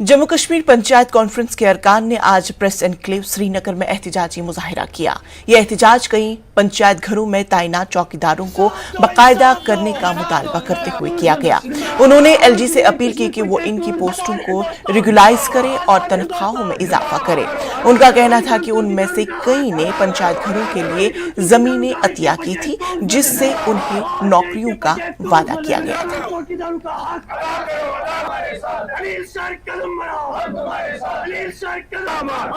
Jammu Kashmir panchayat conference के अरकान ने आज प्रेस एनक्लेव श्रीनगर में एहतजाजी मुजाहिरा किया। यह एहतजाज कई पंचायत घरों में तैनात चौकीदारों को बाकायदा करने का मुतालबा करते हुए किया गया। उन्होंने एलजी से अपील की कि वो इनकी पोस्टों को रेगुलाइज करें और तनख्वाहों में इजाफा करें। उनका कहना था कि उनमें से कई ने पंचायत घरों के लिए जमीनें अतिया की थी, जिससे उन्हें नौकरियों का वादा किया गया था।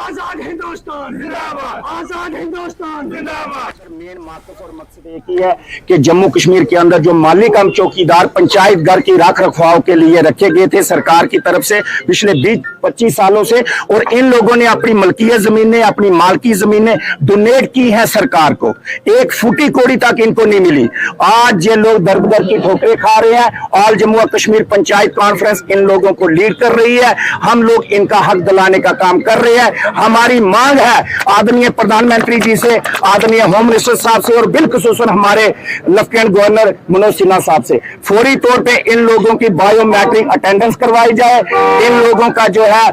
आजाद हिंदुस्तान जिंदाबाद, आजाद हिंदुस्तान जिंदाबाद। मेन मकसद और मकसद एक ही है कि जम्मू कश्मीर के अंदर जो माली कम चौकीदार पंचायत घर की रख रखाव के लिए रखे गए थे सरकार की तरफ से पिछले 20-25 सालों से, और इन लोगों ने अपनी मलकियत जमीनें, अपनी मालकी जमीनें डोनेट की हैं सरकार को। एक फुटी कोड़ी तक इनको नहीं मिली। आज ये लोग दर बदर की ठोकरें खा रहे हैं। ऑल जम्मू और कश्मीर पंचायत कॉन्फ्रेंस इन लोगों को लीड कर रही है। हम लोग इनका हक दिलाने का काम कर रहे हैं। हमारी मांग है आदरणीय प्रधानमंत्री जी से, आदरणीय होम मिनिस्टर साहब से और बिलखुसूस हमारे लेफ्टिनेंट गवर्नर मनोज सिन्हा साहब से, फौरी तौर पे इन लोगों की बायोमेट्रिक अटेंडेंस करवाई जाए। इन लोगों का जो है,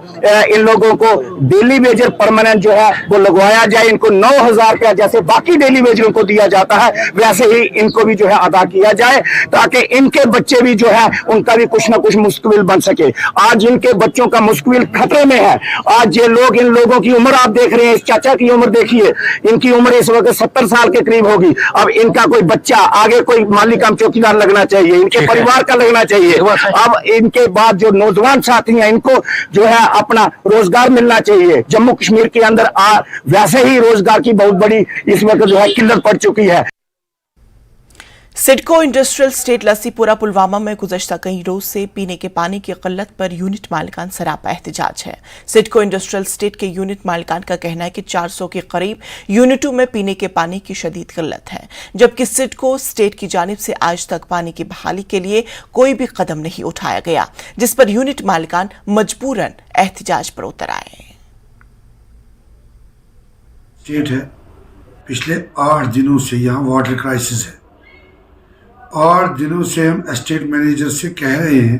इन लोगों को डेली वेजर परमानेंट जो है वो लगवाया जाए। इनको 9,000 रुपया जैसे बाकी डेली वेजरों को दिया जाता है वैसे ही इनको भी जो है अदा किया जाए, ताकि इनके बच्चे भी जो है उनका भी कुछ ना कुछ मुस्तकबिल बन सके। आज इनके बच्चों का मुस्तकबिल खतरे में है। आज ये लोग, इन लोगों की उम्र आप देख रहे हैं, इस चाचा की उम्र देखिए, इनकी उम्र इस वक्त 70 साल के करीब होगी। अब इनका कोई बच्चा आगे कोई माली काम चौकीदार लगना चाहिए, इनके परिवार का लगना चाहिए। अब इनके बाद जो नौजवान साथी हैं इनको जो है अपना रोजगार मिलना चाहिए। जम्मू कश्मीर के अंदर वैसे ही रोजगार की बहुत बड़ी इस वक्त जो है किल्लत पड़ चुकी है। सिडको इंडस्ट्रियल स्टेट लस्सीपुरा पुलवामा में गुज़श्ता कई रोज से पीने के पानी की किल्लत पर यूनिट मालिकान सरापा एहतजाज है। सिडको इंडस्ट्रियल स्टेट के यूनिट मालिकान का कहना है कि 400 के करीब यूनिटों में पीने के पानी की शदीद किल्लत है, जबकि सिडको स्टेट की जानिब से आज तक पानी की बहाली के लिए कोई भी कदम नहीं उठाया गया, जिस पर यूनिट मालिकान मजबूरन एहतजाज पर उतर आए। स्टेट है, पिछले 8 दिनों से यहाँ वाटर क्राइसिस है। 8 दिनों से हम एस्टेट मैनेजर से कह रहे हैं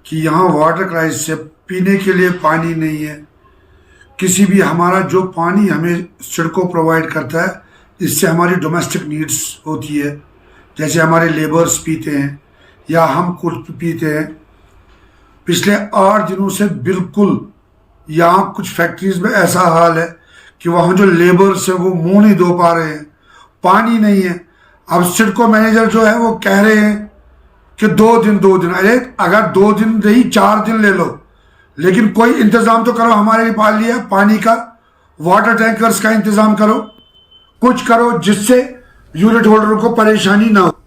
कि यहाँ वाटर क्राइसिस है, पीने के लिए पानी नहीं है। किसी भी हमारा जो पानी हमें सिडको प्रोवाइड करता है, इससे हमारी डोमेस्टिक नीड्स होती है, जैसे हमारे लेबर्स पीते हैं या हम कुछ पीते हैं। पिछले 8 दिनों से बिल्कुल यहाँ कुछ फैक्ट्रीज में ऐसा हाल है कि वहाँ जो लेबर्स हैं वो मुंह नहीं धो पा रहे हैं, पानी नहीं है। अब सिडको मैनेजर जो है वो कह रहे हैं कि 2 दिन, अरे अगर 2 दिन नहीं 4 दिन ले लो, लेकिन कोई इंतजाम तो करो हमारे लिए पाल लिया पानी का, वाटर टैंकर्स का इंतजाम करो, कुछ करो जिससे यूनिट होल्डरों को परेशानी ना हो।